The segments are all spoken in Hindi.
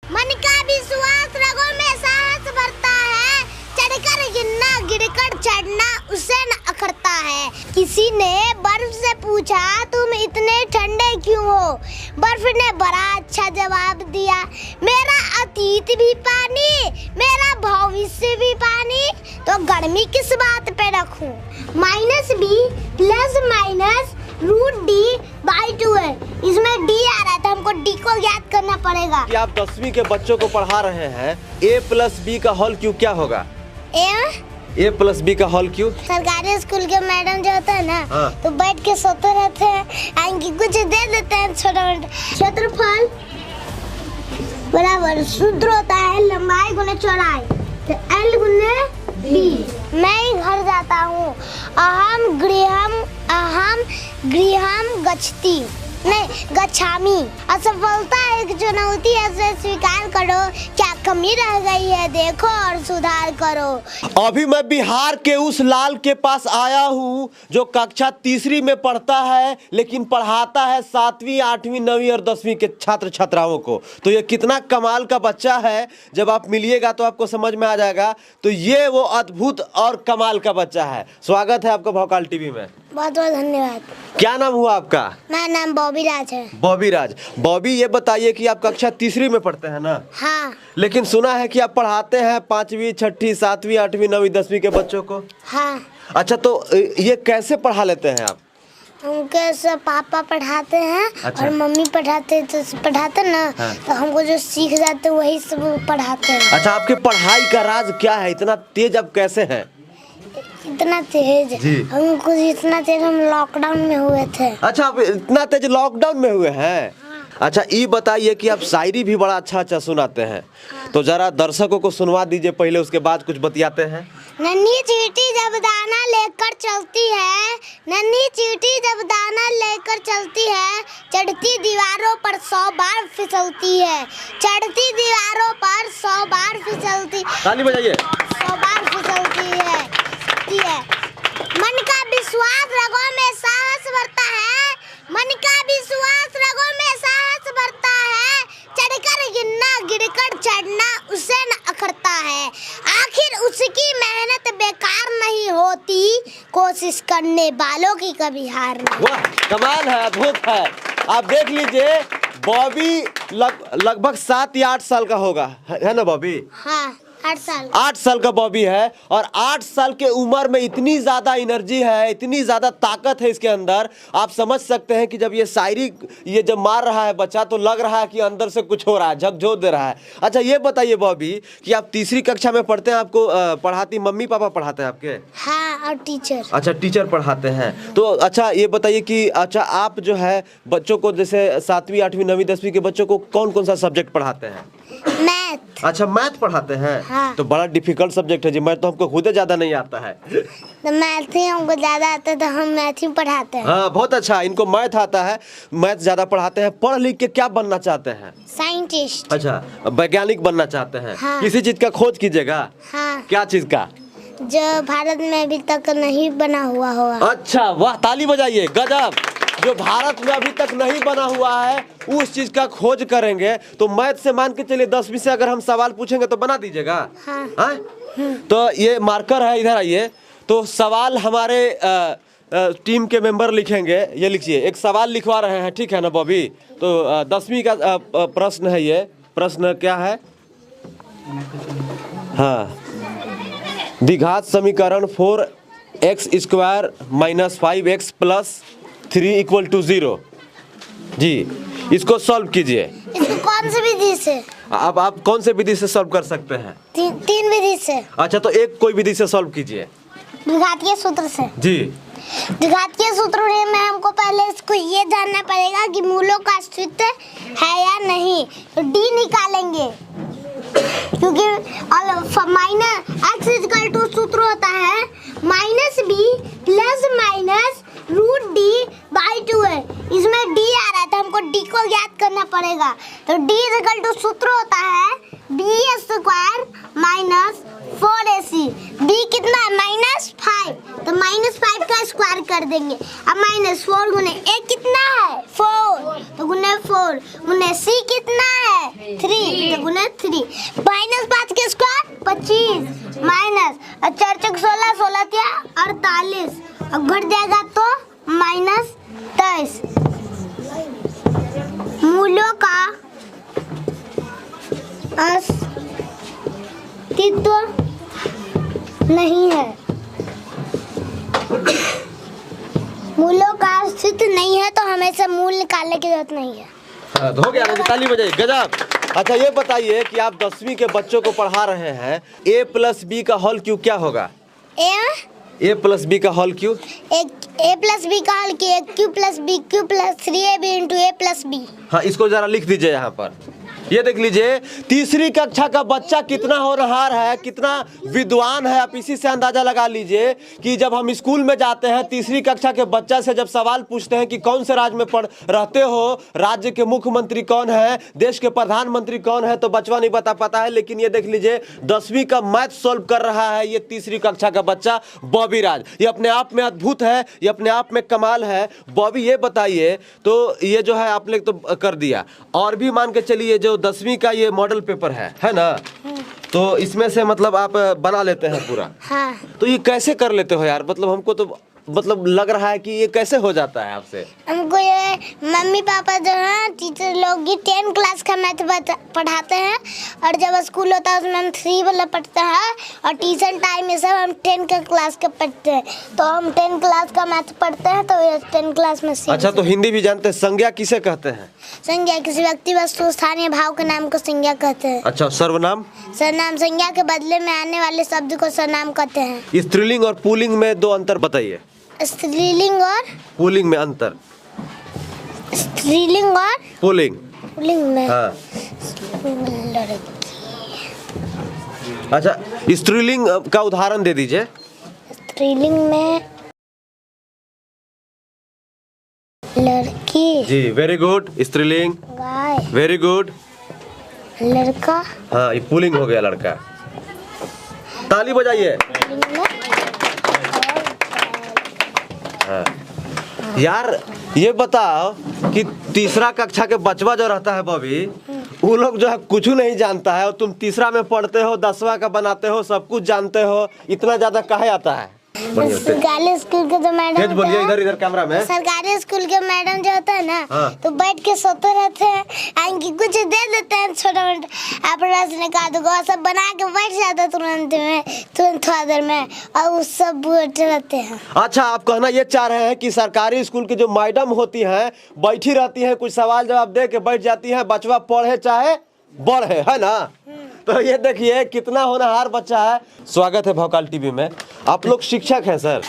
मन का विश्वास, रगों में साहस भरता है, चढ़कर गिरना गिरकर चढ़ना उसे न अखरता है। किसी ने बर्फ से पूछा तुम इतने ठंडे क्यों हो, बर्फ ने बड़ा अच्छा जवाब दिया, मेरा अतीत भी पानी मेरा भविष्य भी पानी, तो गर्मी किस बात पे रखूं। -b प्लस माइनस √d/2 है, इसमें d आ रहा है तो हमको d को याद करना पड़ेगा। कि आप 10वीं के बच्चों को पढ़ा रहे हैं, a प्लस b का होल क्यूब क्या होगा? a प्लस b का होल क्यूब। सरकारी स्कूल के मैडम जो होता है ना, हाँ। तो बैठ के सोते रहते हैं, आएंगे कुछ दे देते हैं छोटा मोटा। क्षेत्रफल बराबर सूत्र होता है लंबाई गुने चौड़ाई, तो L गुने b। मैं ही घर जाता हूँ, अहम गृहम गच्छति नहीं गच्छामि। असफलता एक चुनौती है, उसे स्वीकार करो, क्या कमी रह गई है देखो और सुधार करो। अभी मैं बिहार के उस लाल के पास आया हूँ जो कक्षा 3री में पढ़ता है, लेकिन पढ़ाता है 7वीं 8वीं 9वीं और 10वीं के छात्र छात्राओं को। तो ये कितना कमाल का बच्चा है, जब आप मिलिएगा तो आपको समझ में आ जाएगा। तो ये वो अद्भुत और कमाल का बच्चा है। स्वागत है आपका भौकाल टीवी में। बहुत बहुत धन्यवाद। क्या नाम हुआ आपका? मेरा नाम बॉबी राज है। बॉबी राज। बॉबी, ये बताइए कि आप कक्षा 3री में पढ़ते हैं ना? हाँ। लेकिन सुना है कि आप पढ़ाते हैं 5वीं 6ठी 7वीं 8वीं 9वीं 10वीं के बच्चों को। हाँ। अच्छा, तो ये कैसे पढ़ा लेते हैं आप? उनके सब पापा पढ़ाते हैं। अच्छा। और मम्मी पढ़ाते ना। हाँ। तो हमको जो सीख जाते वही सब पढ़ाते हैं। अच्छा, आपके पढ़ाई का राज क्या है? इतना तेज आप कैसे हैं? इतना तेज जी। हमको इतना तेज हम लॉकडाउन में हुए थे। अच्छा, आप इतना तेज लॉकडाउन में हुए हैं? अच्छा, ये बताइए कि आप शायरी भी बड़ा अच्छा सुनाते हैं। तो जरा दर्शकों को सुनवा दीजिए पहले, उसके बाद कुछ बतियाते हैं। नन्ही चींटी जब दाना लेकर चलती है, नन्ही चींटी जब दाना लेकर चलती है, चढ़ती दीवारों पर 100 बार फिसलती है, चढ़ती दीवारों पर 100 बार फिसलती, ताली बजाइए। 100 बार फिसलती है। मन का विश्वास, रगों में साहस भरता है, मन का विश्वास, रगों में साहस भरता है, चढ़कर गिरना गिरकर चढ़ना उसे न अखरता है, आखिर उसकी मेहनत बेकार नहीं होती, कोशिश करने वालों की कभी हार नहीं। वाह, कमाल है, अद्भुत है। आप देख लीजिए, बॉबी लगभग 7 या 8 साल का होगा, है ना बॉबी? हाँ, 8 साल का बॉबी है, और 8 साल के उम्र में इतनी ज्यादा एनर्जी है, इतनी ज्यादा ताकत है इसके अंदर। आप समझ सकते हैं कि जब ये शायरी ये जब मार रहा है बच्चा, तो लग रहा है कि अंदर से कुछ हो रहा है, झकझोर दे रहा है। अच्छा, ये बताइए बॉबी कि आप 3री कक्षा में पढ़ते हैं, आपको पढ़ाती मम्मी पापा पढ़ाते हैं आपके? हाँ, और टीचर। अच्छा, टीचर पढ़ाते हैं। तो अच्छा, ये बताइए कि अच्छा आप जो है बच्चों को, जैसे 7वीं 8वीं 9वीं 10वीं के बच्चों को कौन कौन सा सब्जेक्ट पढ़ाते हैं? मैथ। अच्छा, मैथ पढ़ाते हैं। हाँ। तो बड़ा डिफिकल्ट सब्जेक्ट है जी, मैथ तो हमको खुद ज्यादा नहीं आता है। तो मैथ ही हमको ज्यादा आता है, तो हम मैथ ही पढ़ाते हैं। हाँ, बहुत अच्छा, इनको मैथ आता है, मैथ ज्यादा पढ़ाते हैं। पढ़ लिख के क्या बनना चाहते हैं? साइंटिस्ट। अच्छा, वैज्ञानिक बनना चाहते हैं। हाँ। किसी चीज का खोज कीजिएगा। हाँ। क्या चीज का? जो भारत में अभी तक नहीं बना हुआ होगा। अच्छा, वाह, ताली बजाइए, गजब। जो भारत में अभी तक नहीं बना हुआ है, उस चीज का खोज करेंगे। तो मैथ से मान के चलिए 10वीं से अगर हम सवाल पूछेंगे तो बना दीजिएगा। हाँ। तो ये मार्कर है, इधर आइए। तो सवाल हमारे टीम के मेंबर लिखेंगे। ये लिखिए, एक सवाल लिखवा रहे हैं, ठीक है ना बॉबी? तो 10वीं का प्रश्न है। ये प्रश्न क्या है? हाँ, द्विघात समीकरण 4x² - 5x + 3 = 0 जी, इसको सॉल्व कीजिए। इसको कौन सी विधि से? अब आप कौन से विधि से सॉल्व कर सकते हैं? तीन विधि से। अच्छा, तो एक कोई विधि से सॉल्व कीजिए। द्विघातीय सूत्र से। जी। द्विघातीय सूत्र में हमको पहले इसको ये जानना पड़ेगा कि मूलों का अस्तित्व है या नहीं। तो डी निकालेंगे, क्योंकि x सूत्र होता है -b प्लस √d/2 है, इसमें d आ रहा है तो हमको d को याद करना पड़ेगा। तो d सूत्र होता है B square minus 4ac। B कितना है? -5। तो -5 का स्क्वायर कर देंगे। अब -4 गुने ए कितना है? 4। तो गुने 4 गुने सी कितना है? 3। तो गुने 3। -5 के स्क्वायर 25 माइनस 4 चौक 16, 16 क्या 48। अब घट जाएगा तो -23। मूलों का अस्तित्व नहीं है। मूलों का अस्तित्व नहीं है तो हमें से मूल निकालने की जरूरत नहीं है। हाँ, तो हो गया, ताली बजाइए, गजब। अच्छा ये बताइए कि आप 10वीं के बच्चों को पढ़ा रहे हैं, a + b का होल क्यूब क्या होगा? a + b का होल क्यूब? a + b का whole cube q + b q + 3ab × a + b। हाँ, इसको जरा लिख दीजिए यहाँ पर। ये देख लीजिए, तीसरी कक्षा का बच्चा कितना होनहार है, कितना विद्वान है। आप इसी से अंदाजा लगा लीजिए कि जब हम स्कूल में जाते हैं, तीसरी कक्षा के बच्चा से जब सवाल पूछते हैं कि कौन से राज्य में रहते हो, राज्य के मुख्यमंत्री कौन है, देश के प्रधानमंत्री कौन है, तो बचवा नहीं बता पाता है। लेकिन ये देख लीजिए, 10वीं का मैथ सॉल्व कर रहा है ये तीसरी कक्षा का बच्चा बॉबी राज। ये अपने आप में अद्भुत है, ये अपने आप में कमाल है। बॉबी ये बताइए, तो ये जो है आपने तो कर दिया, और भी मान के चलिए जो 10वीं का ये मॉडल पेपर है ना, तो इसमें से मतलब आप बना लेते हैं पूरा। हाँ। तो ये कैसे कर लेते हो यार? मतलब हमको तो मतलब लग रहा है कि ये कैसे हो जाता है आपसे? हमको ये मम्मी पापा जो है टीचर लोग 10 क्लास का मैथ पढ़ाते हैं, और जब स्कूल होता है उसमें हम 3 वाला पढ़ते हैं, और ट्यूशन टाइम में सब हम 10 का क्लास का पढ़ते हैं। तो हम 10 क्लास का मैथ पढ़ते हैं, तो ये 10 क्लास में सीख। अच्छा, तो हिंदी भी जानते हैं? संज्ञा किसे कहते हैं? संज्ञा किसी व्यक्ति वस्तु स्थानीय भाव के नाम को संज्ञा कहते हैं। अच्छा, सर्वनाम? सर्वनाम संज्ञा के बदले में आने वाले शब्द को सर्वनाम कहते हैं। स्त्रीलिंग और पुल्लिंग में 2 अंतर बताइए। स्त्रीलिंग और पुल्लिंग में अंतर? स्त्रीलिंग और पुल्लिंग? पुल्लिंग में हाँ। लड़की। अच्छा, स्त्रीलिंग का उदाहरण दे दीजिए। स्त्रीलिंग में लड़की। जी, वेरी गुड। स्त्रीलिंग? गाय। Very good. लड़का। हाँ, ये पुल्लिंग हो गया, लड़का। ताली बजाइए। हाँ। यार ये बताओ कि तीसरा कक्षा के बचवा जो रहता है बॉबी, वो लोग जो है कुछ नहीं जानता है, और तुम तीसरा में पढ़ते हो, 10वां का बनाते हो, सब कुछ जानते हो, इतना ज्यादा काहे आता है? सरकारी स्कूल के जो मैडम, बोलिए इधर कैमरा में। सरकारी स्कूल के मैडम जो होता है ना, हाँ। तो बैठ के सोते रहते हैं, आगे कुछ दे देते हैं छोटा मोटा अपना का दो सब बना के बैठ जाता है तुरंत थोड़ा देर में, और वो सब बैठे रहते हैं। अच्छा, आप कहना ये चाह रहे हैं कि सरकारी स्कूल की जो मैडम होती हैं, बैठी रहती हैं, कुछ सवाल जवाब दे के बैठ जाती हैं, बचवा पढ़े चाहे बढ़े, है ना? तो ये देखिए कितना होनहार बच्चा है। स्वागत है भोकाल टीवी में। आप लोग शिक्षक हैं सर?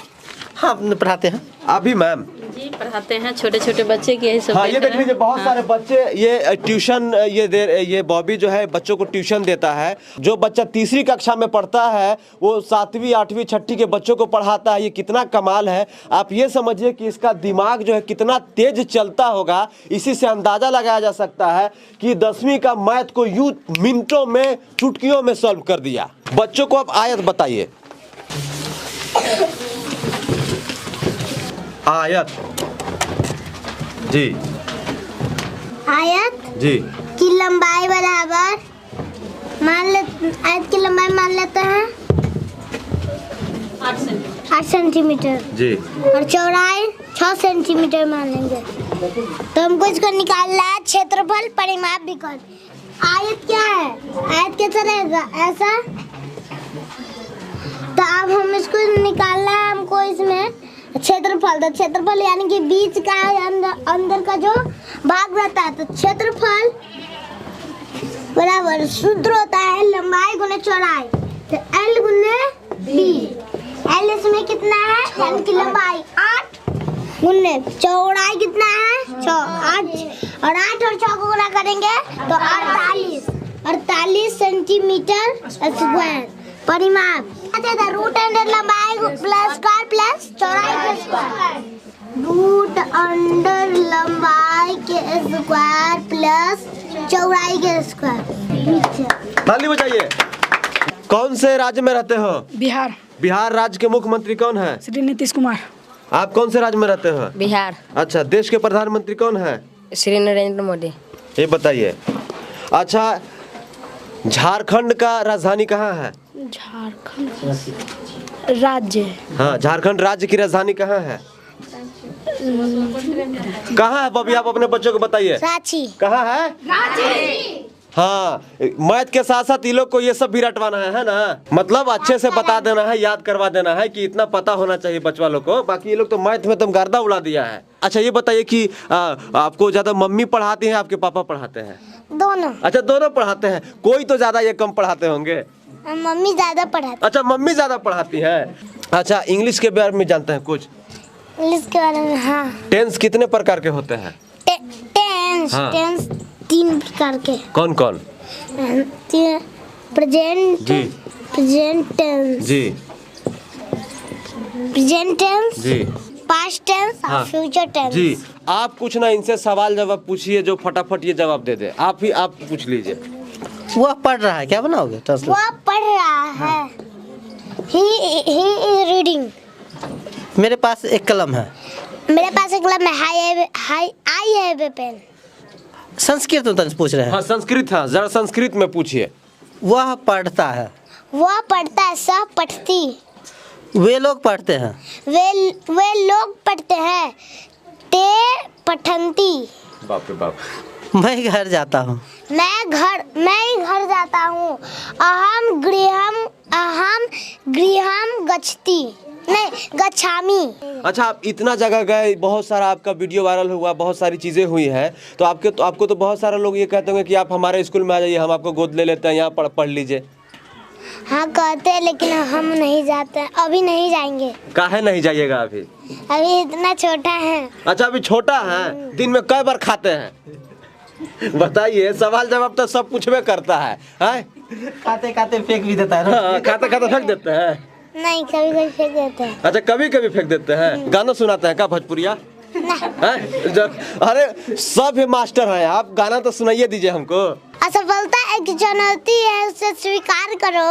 हाँ, पढ़ाते हैं। अभी मैम जी पढ़ाते हैं, छोटे छोटे बच्चे के यही सब। हाँ, ये देख लीजिए बहुत सारे बच्चे ये ट्यूशन ये बॉबी जो है बच्चों को ट्यूशन देता है। जो बच्चा तीसरी कक्षा में पढ़ता है वो 7वीं 8वीं 6ठी के बच्चों को पढ़ाता है। ये कितना कमाल है। आप ये समझिए कि इसका दिमाग जो है कितना तेज चलता होगा। इसी से अंदाजा लगाया जा सकता है कि 10वीं का मैथ को यूं मिनटों में, चुटकियों में सॉल्व कर दिया। बच्चों को आप आयत बताइए। आयत जी, आयत जी की लंबाई बराबर आयत की लंबाई मान लेते हैं 8 सेंटीमीटर जी, और चौड़ाई 6 सेंटीमीटर मान लेंगे। तो हमको इसको निकालना है क्षेत्रफल, परिमाप भी कर। आयत क्या है? आयत कैसा रहेगा? ऐसा। तो अब हम इसको निकालना है हमको इसमें क्षेत्रफल। तो क्षेत्रफल यानी कि बीच का अंदर का जो भाग रहता है, तो क्षेत्रफल बराबर सूत्र होता है लंबाई गुने चौड़ाई, तो L गुने B। L इसमें कितना है? यानी कि लंबाई 8 गुने चौड़ाई कितना है? 6। 8 और 6 को गुना करेंगे तो 48 सेंटीमीटर स्क्वायर। परिमाप अच्छा रूट अंडर लंबाई प्लस स्क्वायर प्लस चौड़ाई प्लस स्क्वायर। रूट अंडर लंबाई के स्क्वायर प्लस चौड़ाई के स्क्वायर। ताली बजाइए। कौन से राज्य में रहते हो? बिहार। बिहार राज्य के मुख्यमंत्री कौन है? श्री नीतीश कुमार। आप कौन से राज्य में रहते हो? बिहार। अच्छा, देश के प्रधानमंत्री कौन है? श्री नरेंद्र मोदी। ये बताइए। अच्छा, झारखंड का राजधानी कहाँ है? झारखंड राज्य। हाँ, झारखंड राज्य की राजधानी कहाँ है? कहाँ है बबी? आप अपने बच्चों को बताइए। रांची। कहाँ है? रांची। हाँ, मैथ के साथ साथ ये लोग को ये सब भी रटवाना है ना? मतलब अच्छे से बता देना है, याद करवा देना है कि इतना पता होना चाहिए बच्चा लोग को। बाकी ये लोग तो मैथ में तुम गर्दा उड़ा दिया है। अच्छा, ये बताइए कि आपको ज्यादा मम्मी पढ़ाती हैं, आपके पापा पढ़ाते हैं? दोनों। अच्छा, दोनों पढ़ाते हैं। कोई तो ज्यादा ये कम पढ़ाते होंगे? मम्मी ज्यादा पढ़ाती। अच्छा, मम्मी ज्यादा पढ़ाती है। अच्छा, इंग्लिश के बारे में जानते हैं कुछ? इंग्लिश के बारे में हाँ। टेंस कितने प्रकार के होते हैं? टेंस। हाँ। टेंस 3 प्रकार के। कौन कौन? प्रेजेंट जी। प्रेजेंट टेंस जी। प्रेजेंट टेंस जी। पास्ट टेंस हाँ। और फ्यूचर टेंस। जी, आप कुछ ना इनसे सवाल जवाब पूछिए जो फटाफट ये जवाब दे दे। आप पूछ लीजिए। वह पढ़ रहा है, क्या बनाओगे? ट्रांसलेट। वो पढ़ रहा है। He is reading। मेरे पास एक कलम है। मेरे पास एक कलम है। I have a pen। Sanskrit में तंज पूछ रहे हैं। हाँ, संस्कृत। हाँ, जरा संस्कृत में पूछिए। वह पढ़ता है। वह पढ़ता है। सह पढ़ती। वे लोग पढ़ते हैं। वे लोग पढ़ते हैं। ते पठंती। बाप रे बाप। मैं घर जाता हूँ। मैं ही घर जाता हूँ। अहम गृहम गच्छति। नहीं, गच्छामि। अच्छा, आप इतना जगह गए, बहुत सारा आपका वीडियो वायरल हुआ, बहुत सारी चीजें हुई हैं, तो आपको तो बहुत सारे लोग ये कहते होंगे कि आप हमारे स्कूल में आ जाइए, हम आपको गोद ले लेते हैं, यहाँ पढ़ लीजिए। हाँ कहते हैं, लेकिन हम नहीं जाते। अभी नहीं जाएंगे। काहे नहीं जाइएगा अभी? अभी इतना छोटा है। अच्छा, अभी छोटा है। दिन में कई बार खाते हैं? बताइए। सवाल जवाब तो सब पूछबे करता है। खाते खाते फेंक भी देता है। हाँ, खाते खाते फेंक देते हैं। नहीं, कभी कभी फेंक देते हैं। अच्छा, कभी कभी फेंक देते हैं। गाना सुनाते हैं क्या भोजपुरिया? अरे सब मास्टर हैं आप, गाना तो सुनाइए दीजिए हमको। असफलता एक चुनौती है, उसे स्वीकार करो।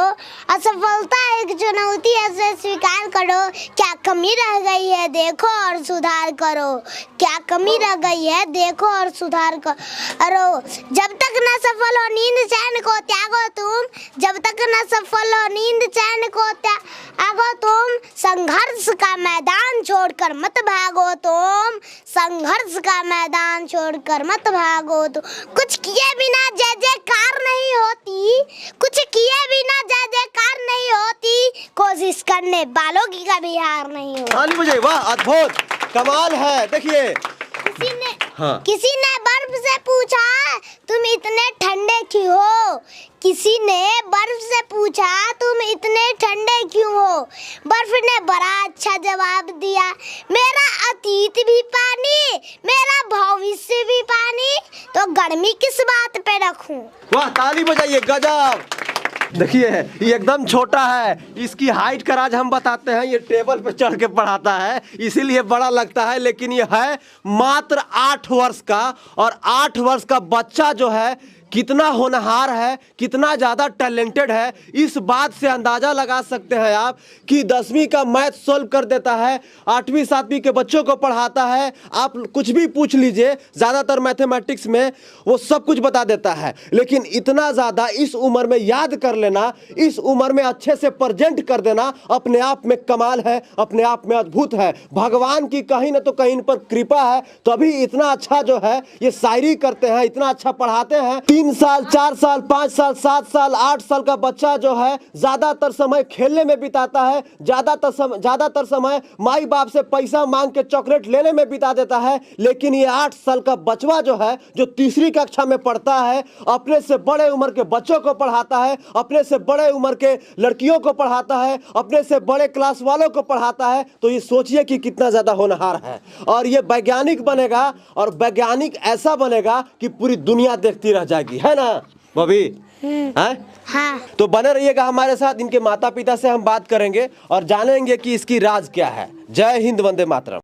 असफलता एक चुनौती है, उसे स्वीकार करो। क्या कमी रह गई है देखो और सुधार करो। क्या कमी रह गई है देखो और सुधार करो। जब तक न सफल हो नींद चैन को त्यागो तुम। जब तक न सफल हो नींद चैन को त्यागो तुम। संघर्ष का मैदान छोड़कर मत भागो तुम। संघर्ष का मैदान छोड़कर मत भागो तुम। कुछ किए बिना जय जयकार नहीं होती। कुछ किए बिना जय जयकार नहीं होती। कोशिश करने वालों की कभी हार नहीं होती। ताली बजाइए। वाह, अद्भुत, कमाल है। देखिए, किसी ने बर्फ से पूछा तुम इतने ठंडे क्यों हो। किसी ने बर्फ से पूछा तुम इतने ठंडे क्यों हो। बर्फ ने बड़ा अच्छा जवाब दिया, मेरा अतीत भी पानी, मेरा भविष्य भी पानी, तो गर्मी किस बात पे रखूं। वाह, ताली बजाइए। गजब। देखिए, ये एकदम छोटा है। इसकी हाइट का राज हम बताते हैं। ये टेबल पे चढ़ के पढ़ाता है, इसीलिए बड़ा लगता है, लेकिन ये है मात्र 8 वर्ष का। और 8 वर्ष का बच्चा जो है कितना होनहार है, कितना ज़्यादा टैलेंटेड है, इस बात से अंदाज़ा लगा सकते हैं आप कि 10वीं का मैथ सॉल्व कर देता है, 8वीं 7वीं के बच्चों को पढ़ाता है। आप कुछ भी पूछ लीजिए, ज़्यादातर मैथमेटिक्स में वो सब कुछ बता देता है। लेकिन इतना ज़्यादा इस उम्र में याद कर लेना, इस उम्र में अच्छे से प्रेजेंट कर देना, अपने आप में कमाल है, अपने आप में अद्भुत है। भगवान की कहीं ना तो कहीं पर कृपा है, तभी इतना अच्छा जो है ये शायरी करते हैं, इतना अच्छा पढ़ाते हैं। 3 साल 4 साल 5 साल 7 साल 8 साल का बच्चा जो है ज्यादातर समय खेलने में बिताता है, ज्यादातर समय माई बाप से पैसा मांग के चॉकलेट लेने में बिता देता है। लेकिन ये 8 साल का बचवा जो है, जो तीसरी कक्षा में पढ़ता है, अपने से बड़े उम्र के बच्चों को पढ़ाता है, अपने से बड़े उम्र के लड़कियों को पढ़ाता है, अपने से बड़े क्लास वालों को पढ़ाता है। तो ये सोचिए कि कितना ज्यादा होनहार है। और ये वैज्ञानिक बनेगा, और वैज्ञानिक ऐसा बनेगा कि पूरी दुनिया देखती रह जाएगी, है ना बबी? हैं? हाँ। तो बने रहिएगा हमारे साथ। इनके माता पिता से हम बात करेंगे और जानेंगे कि इसकी राज क्या है। जय हिंद, वंदे मातरम।